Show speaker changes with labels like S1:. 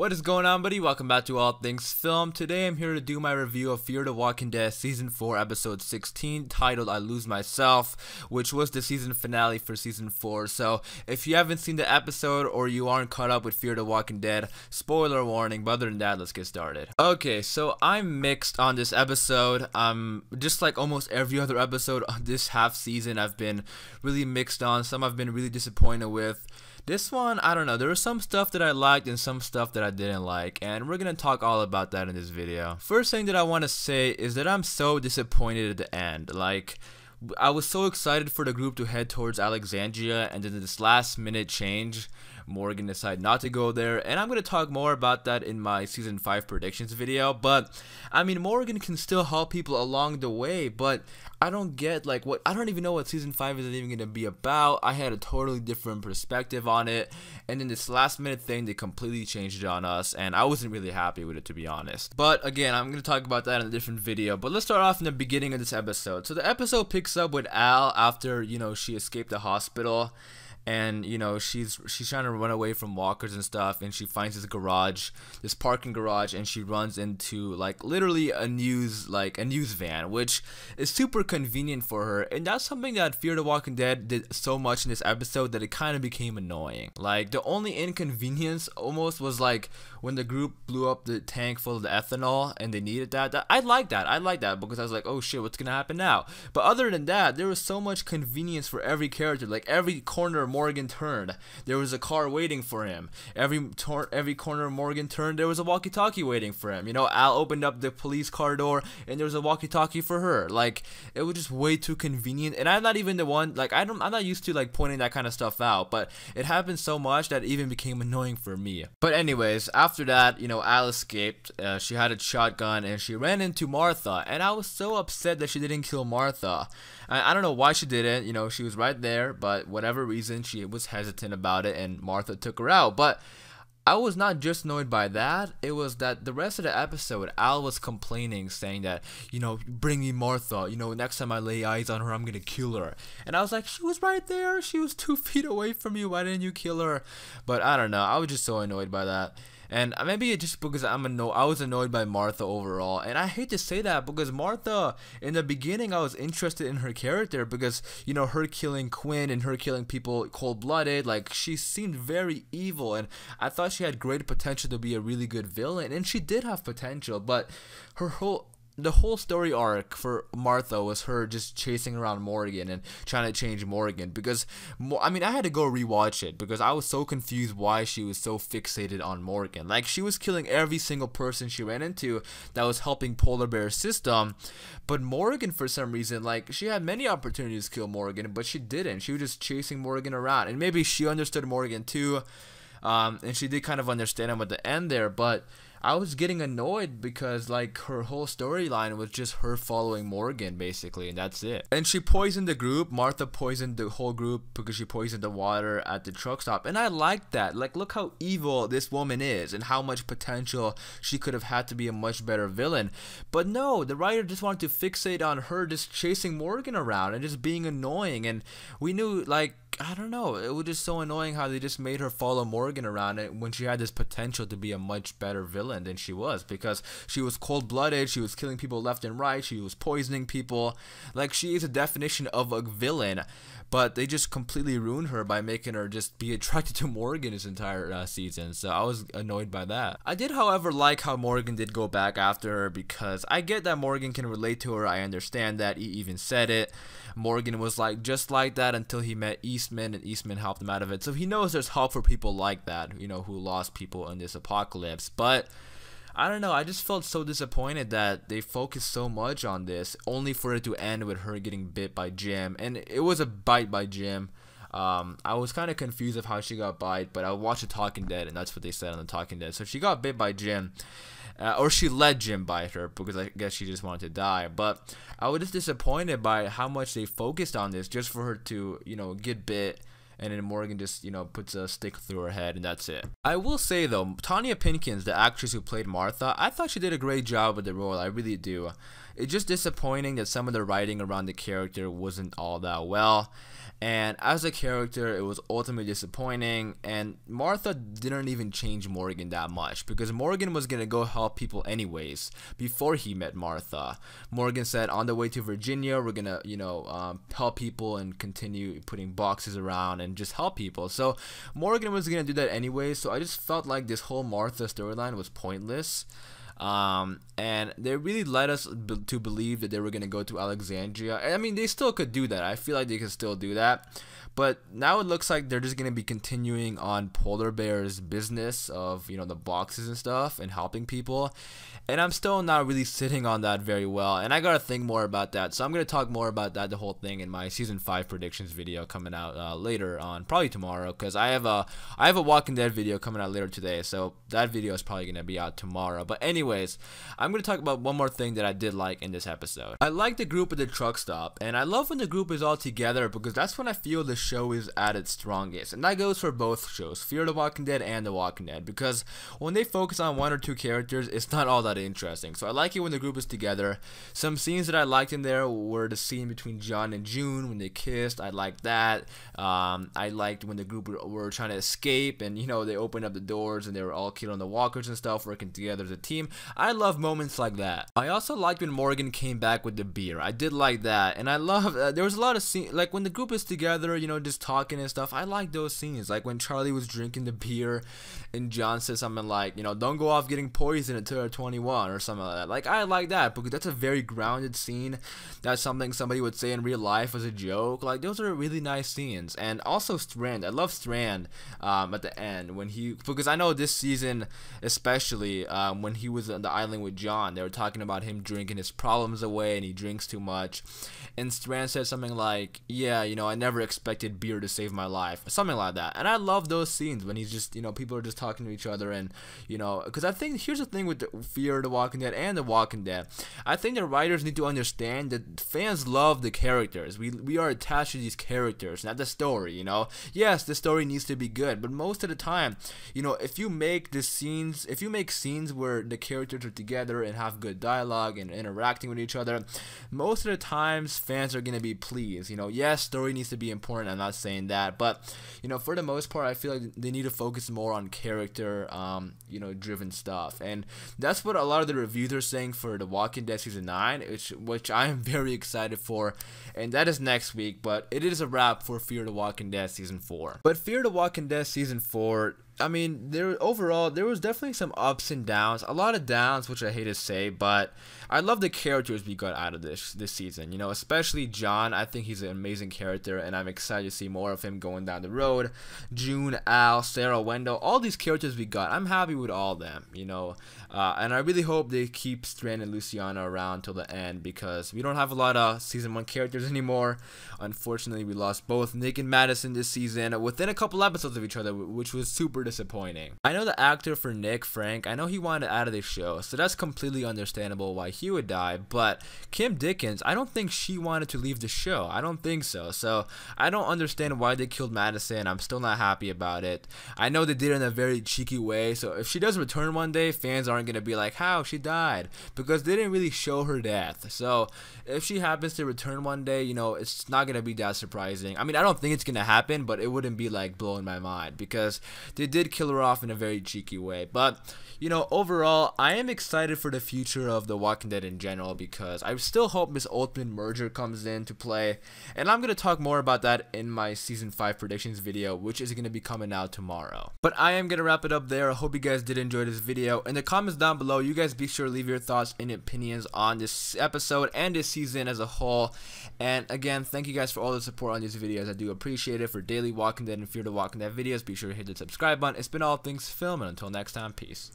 S1: What is going on, buddy? Welcome back to All Things Film. Today I'm here to do my review of Fear the Walking Dead Season 4 Episode 16, titled I Lose Myself, which was the season finale for Season 4. So if you haven't seen the episode or you aren't caught up with Fear the Walking Dead, spoiler warning, but other than that, let's get started. Okay, so I'm mixed on this episode. Just like almost every other episode on this half season, I've been really mixed on. Some I've been really disappointed with. This one, I don't know, there was some stuff that I liked and some stuff that I didn't like, and we're gonna talk all about that in this video. First thing that I want to say is that I'm so disappointed at the end. Like, I was so excited for the group to head towards Alexandria, and then this last minute change, Morgan decided not to go there, and I'm going to talk more about that in my Season 5 predictions video. But, I mean, Morgan can still help people along the way, but I don't get, like, I don't even know what Season 5 is even going to be about. I had a totally different perspective on it, and then this last minute thing, they completely changed it on us, and I wasn't really happy with it, to be honest. But, again, I'm going to talk about that in a different video, but let's start off in the beginning of this episode. So the episode picks up with Al after, she escaped the hospital. And she's trying to run away from walkers and stuff, and she finds this parking garage, and she runs into like literally a news van, which is super convenient for her. And that's something that Fear the Walking Dead did so much in this episode that it kind of became annoying. Like, the only inconvenience almost was like when the group blew up the tank full of the ethanol and they needed that. I like that because I was like, oh shit, what's gonna happen now? But other than that, there was so much convenience for every character. Like, every corner Morgan turned, there was a car waiting for him. Every corner Morgan turned, there was a walkie-talkie waiting for him. Al opened up the police car door and there was a walkie-talkie for her. Like, it was just way too convenient. And I'm not even the one, like, I'm not used to like pointing that kind of stuff out, but it happened so much that it even became annoying for me. But anyways, after that, Al escaped. She had a shotgun and she ran into Martha, and I was so upset that she didn't kill Martha. I don't know why she didn't. She was right there, but whatever reason, she was hesitant about it, and Martha took her out. But I was not just annoyed by that. It was that the rest of the episode, Al was complaining, saying that, bring me Martha. Next time I lay eyes on her, I'm gonna kill her. And I was like, she was right there. She was 2 feet away from you. Why didn't you kill her? But I don't know. I was just so annoyed by that. And maybe it's just because I was annoyed by Martha overall. And I hate to say that because Martha, in the beginning, I was interested in her character because, her killing Quinn and her killing people cold-blooded, like, she seemed very evil. And I thought she had great potential to be a really good villain. And she did have potential, but the whole story arc for Martha was her just chasing around Morgan and trying to change Morgan, because I had to go rewatch it because I was so confused why she was so fixated on Morgan. Like, she was killing every single person she ran into that was helping Polar Bear's system, but Morgan, for some reason, like, she had many opportunities to kill Morgan, but she didn't. She was just chasing Morgan around, and maybe she understood Morgan too, and she did kind of understand him at the end there, but I was getting annoyed because, like, her whole storyline was just her following Morgan, basically, and that's it. And she poisoned the group. Martha poisoned the whole group because she poisoned the water at the truck stop, and I liked that. Like, look how evil this woman is and how much potential she could have had to be a much better villain. But no, the writer just wanted to fixate on her just chasing Morgan around and just being annoying, and we knew, like, I don't know, it was just so annoying how they just made her follow Morgan around when she had this potential to be a much better villain than she was, because she was cold-blooded, she was killing people left and right, she was poisoning people. Like, she is a definition of a villain, but they just completely ruined her by making her just be attracted to Morgan this entire season. So I was annoyed by that. I did, however, like how Morgan did go back after her, because I get that Morgan can relate to her. I understand that. He even said it. Morgan was like just like that until he met Eastman, and Eastman helped him out of it. So he knows there's hope for people like that, who lost people in this apocalypse. But I don't know, I just felt so disappointed that they focused so much on this only for it to end with her getting bit by Jim. And it was a bite by Jim. I was kind of confused of how she got bite, but I watched The Talking Dead, and that's what they said on The Talking Dead. So she got bit by Jim. Or she let Jim bite her because I guess she just wanted to die. But I was just disappointed by how much they focused on this just for her to, get bit. And then Morgan just, puts a stick through her head, and that's it. I will say, though, Tonya Pinkins, the actress who played Martha, I thought she did a great job with the role. I really do. It's just disappointing that some of the writing around the character wasn't all that well. And as a character, it was ultimately disappointing, and Martha didn't even change Morgan that much, because Morgan was gonna go help people anyways before he met Martha. Morgan said, on the way to Virginia, we're gonna, help people and continue putting boxes around and just help people. So Morgan was gonna do that anyway, so I just felt like this whole Martha storyline was pointless. And they really led us to believe that they were going to go to Alexandria. I mean, they still could do that. I feel like they could still do that. But now it looks like they're just going to be continuing on Polar Bear's business of, the boxes and stuff and helping people. And I'm still not really sitting on that very well. And I got to think more about that. So I'm going to talk more about that, the whole thing, in my Season 5 predictions video coming out later on, probably tomorrow. Because I have a Walking Dead video coming out later today. So that video is probably going to be out tomorrow. But anyways, I'm going to talk about one more thing that I did like in this episode. I like the group at the truck stop. And I love when the group is all together, because that's when I feel the show is at its strongest. And that goes for both shows, Fear the Walking Dead and The Walking Dead, because when they focus on one or two characters, it's not all that interesting. So I like it when the group is together. Some scenes that I liked in there were the scene between John and June when they kissed. I liked that. I liked when the group were trying to escape, and they opened up the doors and they were all killed on the walkers and stuff, working together as a team. I love moments like that. I also liked when Morgan came back with the beer. I did like that. And I love there was a lot of scenes like when the group is together, just talking and stuff. I like those scenes, like when Charlie was drinking the beer and John said something like, don't go off getting poisoned until you're 21 or something like that. Like, I like that because that's a very grounded scene. That's something somebody would say in real life as a joke. Like, those are really nice scenes. And also Strand. I love Strand at the end because I know this season especially, when he was on the island with John, they were talking about him drinking his problems away and he drinks too much. And Strand said something like, yeah, I never expected beer to save my life, something like that. And I love those scenes when he's just, people are just talking to each other, and because I think here's the thing with Fear the Walking Dead and The Walking Dead. I think the writers need to understand that fans love the characters. We are attached to these characters, not the story. Yes, the story needs to be good, but most of the time, if you make scenes where the characters are together and have good dialogue and interacting with each other, most of the times fans are gonna be pleased. Yes, story needs to be important. I'm not saying that, but for the most part, I feel like they need to focus more on character, driven stuff, and that's what a lot of the reviews are saying for The Walking Dead season 9, which I am very excited for, and that is next week. But it is a wrap for Fear the Walking Dead season 4. But Fear the Walking Dead season 4, I mean, there was definitely some ups and downs, a lot of downs, which I hate to say, but I love the characters we got out of this season, especially John. I think he's an amazing character, and I'm excited to see more of him going down the road. June, Al, Sarah, Wendell, all these characters we got, I'm happy with all of them, and I really hope they keep Strand and Luciana around till the end, because we don't have a lot of season 1 characters anymore. Unfortunately, we lost both Nick and Madison this season within a couple episodes of each other, which was super disappointing. I know the actor for Nick, Frank, I know he wanted out of the show, so that's completely understandable why he would die. But Kim Dickens, I don't think she wanted to leave the show. I don't think so. So I don't understand why they killed Madison. I'm still not happy about it. I know they did it in a very cheeky way, so if she does return one day, fans aren't gonna be like, how she died, because they didn't really show her death. So if she happens to return one day, it's not gonna be that surprising. I mean, I don't think it's gonna happen, but it wouldn't be like blowing my mind, because they did kill her off in a very cheeky way. But overall, I am excited for the future of The Walking Dead in general, because I still hope this Ultimate Merger comes into play, and I'm gonna talk more about that in my season 5 predictions video, which is gonna be coming out tomorrow. But I am gonna wrap it up there. I hope you guys did enjoy this video. In the comments down below, you guys be sure to leave your thoughts and opinions on this episode and this season as a whole. And again, thank you guys for all the support on these videos. I do appreciate it. For daily Walking Dead and Fear the Walking Dead videos, be sure to hit the subscribe button. It's been All Things Film, and until next time, peace.